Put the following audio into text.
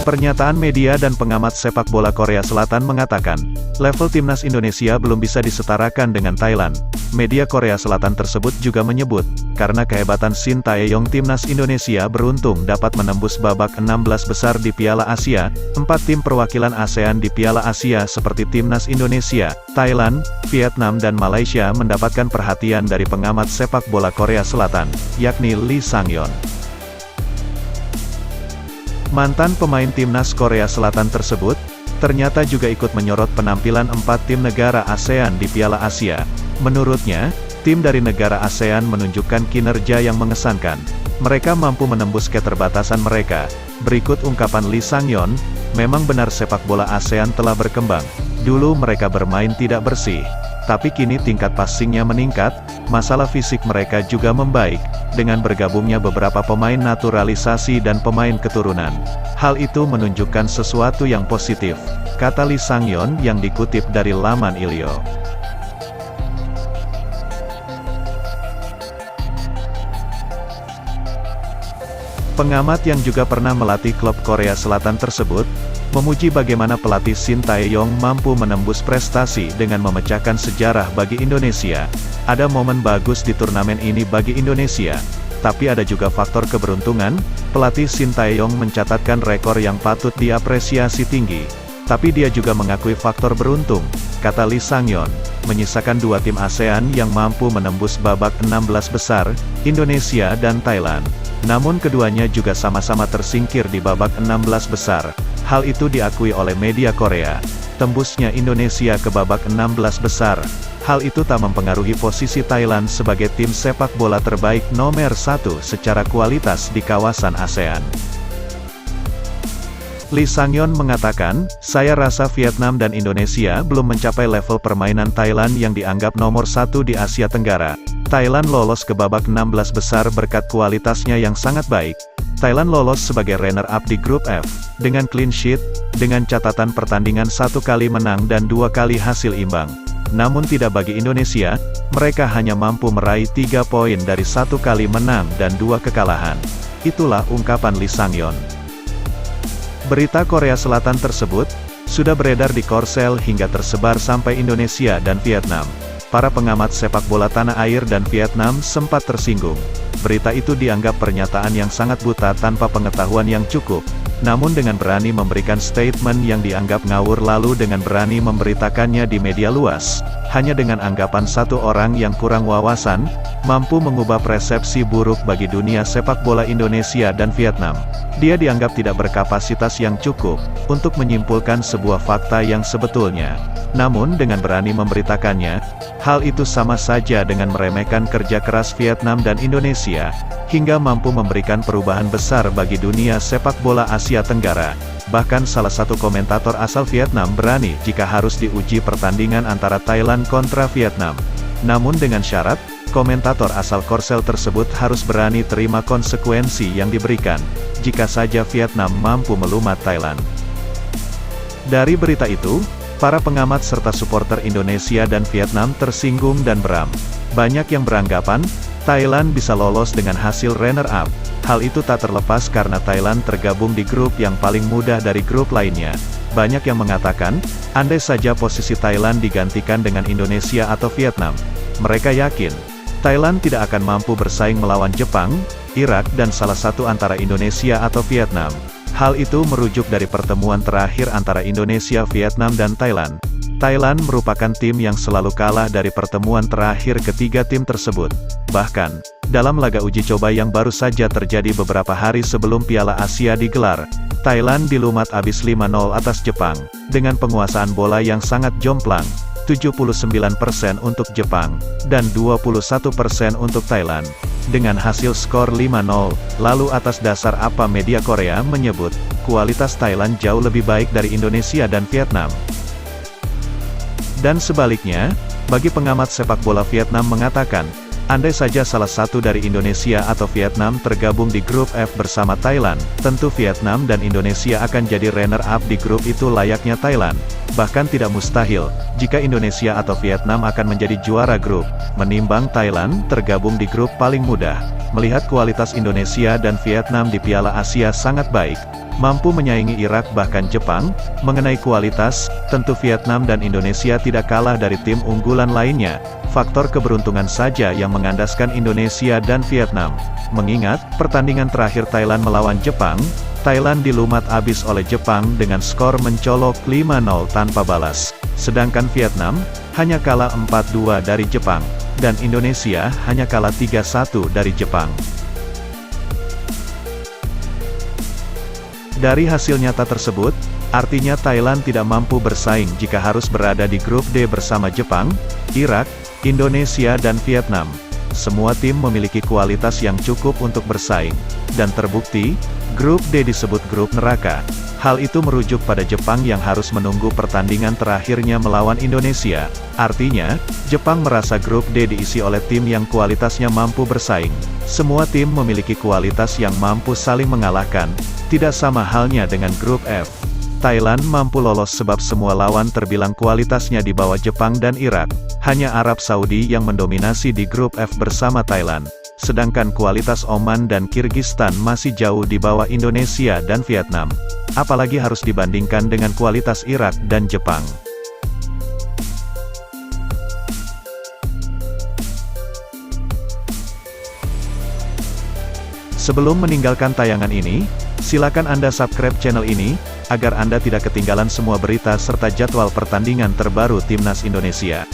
Pernyataan media dan pengamat sepak bola Korea Selatan mengatakan, level timnas Indonesia belum bisa disetarakan dengan Thailand. Media Korea Selatan tersebut juga menyebut, karena kehebatan Shin Tae-yong timnas Indonesia beruntung dapat menembus babak 16 besar di Piala Asia, 4 tim perwakilan ASEAN di Piala Asia seperti timnas Indonesia, Thailand, Vietnam dan Malaysia mendapatkan perhatian dari pengamat sepak bola Korea Selatan, yakni Lee Sang-yeon. Mantan pemain timnas Korea Selatan tersebut, ternyata juga ikut menyorot penampilan 4 tim negara ASEAN di Piala Asia. Menurutnya, tim dari negara ASEAN menunjukkan kinerja yang mengesankan. Mereka mampu menembus keterbatasan mereka. Berikut ungkapan Lee Sang-yeon, memang benar sepak bola ASEAN telah berkembang. Dulu mereka bermain tidak bersih. Tapi kini tingkat passingnya meningkat, masalah fisik mereka juga membaik, dengan bergabungnya beberapa pemain naturalisasi dan pemain keturunan. Hal itu menunjukkan sesuatu yang positif, kata Lee Sang-yeon yang dikutip dari laman Ilyo. Pengamat yang juga pernah melatih klub Korea Selatan tersebut, memuji bagaimana pelatih Shin Tae-yong mampu menembus prestasi dengan memecahkan sejarah bagi Indonesia. Ada momen bagus di turnamen ini bagi Indonesia, tapi ada juga faktor keberuntungan. Pelatih Shin Tae-yong mencatatkan rekor yang patut diapresiasi tinggi, tapi dia juga mengakui faktor beruntung, kata Lee Sang-yeon, menyisakan 2 tim ASEAN yang mampu menembus babak 16 besar, Indonesia dan Thailand. Namun keduanya juga sama-sama tersingkir di babak 16 besar. Hal itu diakui oleh media Korea. Tembusnya Indonesia ke babak 16 besar. Hal itu tak mempengaruhi posisi Thailand sebagai tim sepak bola terbaik nomor 1 secara kualitas di kawasan ASEAN. Lee Sang-yeon mengatakan, saya rasa Vietnam dan Indonesia belum mencapai level permainan Thailand yang dianggap nomor 1 di Asia Tenggara. Thailand lolos ke babak 16 besar berkat kualitasnya yang sangat baik. Thailand lolos sebagai runner-up di grup F, dengan clean sheet, dengan catatan pertandingan 1 kali menang dan 2 kali hasil imbang. Namun tidak bagi Indonesia, mereka hanya mampu meraih 3 poin dari 1 kali menang dan 2 kekalahan. Itulah ungkapan Lee Sang-yeon. Berita Korea Selatan tersebut, sudah beredar di Korsel hingga tersebar sampai Indonesia dan Vietnam. Para pengamat sepak bola tanah air dan Vietnam sempat tersinggung. Berita itu dianggap pernyataan yang sangat buta tanpa pengetahuan yang cukup. Namun dengan berani memberikan statement yang dianggap ngawur lalu dengan berani memberitakannya di media luas, hanya dengan anggapan satu orang yang kurang wawasan, mampu mengubah persepsi buruk bagi dunia sepak bola Indonesia dan Vietnam. Dia dianggap tidak berkapasitas yang cukup untuk menyimpulkan sebuah fakta yang sebetulnya. Namun dengan berani memberitakannya, hal itu sama saja dengan meremehkan kerja keras Vietnam dan Indonesia, hingga mampu memberikan perubahan besar bagi dunia sepak bola Asia Tenggara. Bahkan salah satu komentator asal Vietnam berani jika harus diuji pertandingan antara Thailand kontra Vietnam. Namun dengan syarat, komentator asal Korsel tersebut harus berani terima konsekuensi yang diberikan, jika saja Vietnam mampu melumat Thailand. Dari berita itu, para pengamat serta supporter Indonesia dan Vietnam tersinggung dan beram. Banyak yang beranggapan, Thailand bisa lolos dengan hasil runner-up. Hal itu tak terlepas karena Thailand tergabung di grup yang paling mudah dari grup lainnya. Banyak yang mengatakan, andai saja posisi Thailand digantikan dengan Indonesia atau Vietnam, mereka yakin, Thailand tidak akan mampu bersaing melawan Jepang, Irak dan salah satu antara Indonesia atau Vietnam. Hal itu merujuk dari pertemuan terakhir antara Indonesia, Vietnam dan Thailand. Thailand merupakan tim yang selalu kalah dari pertemuan terakhir ketiga tim tersebut. Bahkan, dalam laga uji coba yang baru saja terjadi beberapa hari sebelum Piala Asia digelar, Thailand dilumat abis 5-0 atas Jepang, dengan penguasaan bola yang sangat jomplang, 79% untuk Jepang, dan 21% untuk Thailand. Dengan hasil skor 5-0, lalu atas dasar apa media Korea menyebut, kualitas Thailand jauh lebih baik dari Indonesia dan Vietnam. Dan sebaliknya, bagi pengamat sepak bola Vietnam mengatakan, andai saja salah satu dari Indonesia atau Vietnam tergabung di grup F bersama Thailand, tentu Vietnam dan Indonesia akan jadi runner-up di grup itu layaknya Thailand. Bahkan tidak mustahil, jika Indonesia atau Vietnam akan menjadi juara grup, menimbang Thailand tergabung di grup paling mudah. Melihat kualitas Indonesia dan Vietnam di Piala Asia sangat baik, mampu menyaingi Irak bahkan Jepang. Mengenai kualitas, tentu Vietnam dan Indonesia tidak kalah dari tim unggulan lainnya. Faktor keberuntungan saja yang mengandaskan Indonesia dan Vietnam. Mengingat, pertandingan terakhir Thailand melawan Jepang, Thailand dilumat abis oleh Jepang dengan skor mencolok 5-0 tanpa balas. Sedangkan Vietnam, hanya kalah 4-2 dari Jepang. Dan Indonesia, hanya kalah 3-1 dari Jepang. Dari hasil nyata tersebut, artinya Thailand tidak mampu bersaing jika harus berada di grup D bersama Jepang, Irak, Indonesia dan Vietnam. Semua tim memiliki kualitas yang cukup untuk bersaing. Dan terbukti, grup D disebut grup neraka. Hal itu merujuk pada Jepang yang harus menunggu pertandingan terakhirnya melawan Indonesia. Artinya, Jepang merasa grup D diisi oleh tim yang kualitasnya mampu bersaing. Semua tim memiliki kualitas yang mampu saling mengalahkan. Tidak sama halnya dengan grup F. Thailand mampu lolos sebab semua lawan terbilang kualitasnya di bawah Jepang dan Irak. Hanya Arab Saudi yang mendominasi di grup F bersama Thailand. Sedangkan kualitas Oman dan Kirgistan masih jauh di bawah Indonesia dan Vietnam. Apalagi harus dibandingkan dengan kualitas Irak dan Jepang. Sebelum meninggalkan tayangan ini, silakan Anda subscribe channel ini, agar Anda tidak ketinggalan semua berita serta jadwal pertandingan terbaru Timnas Indonesia.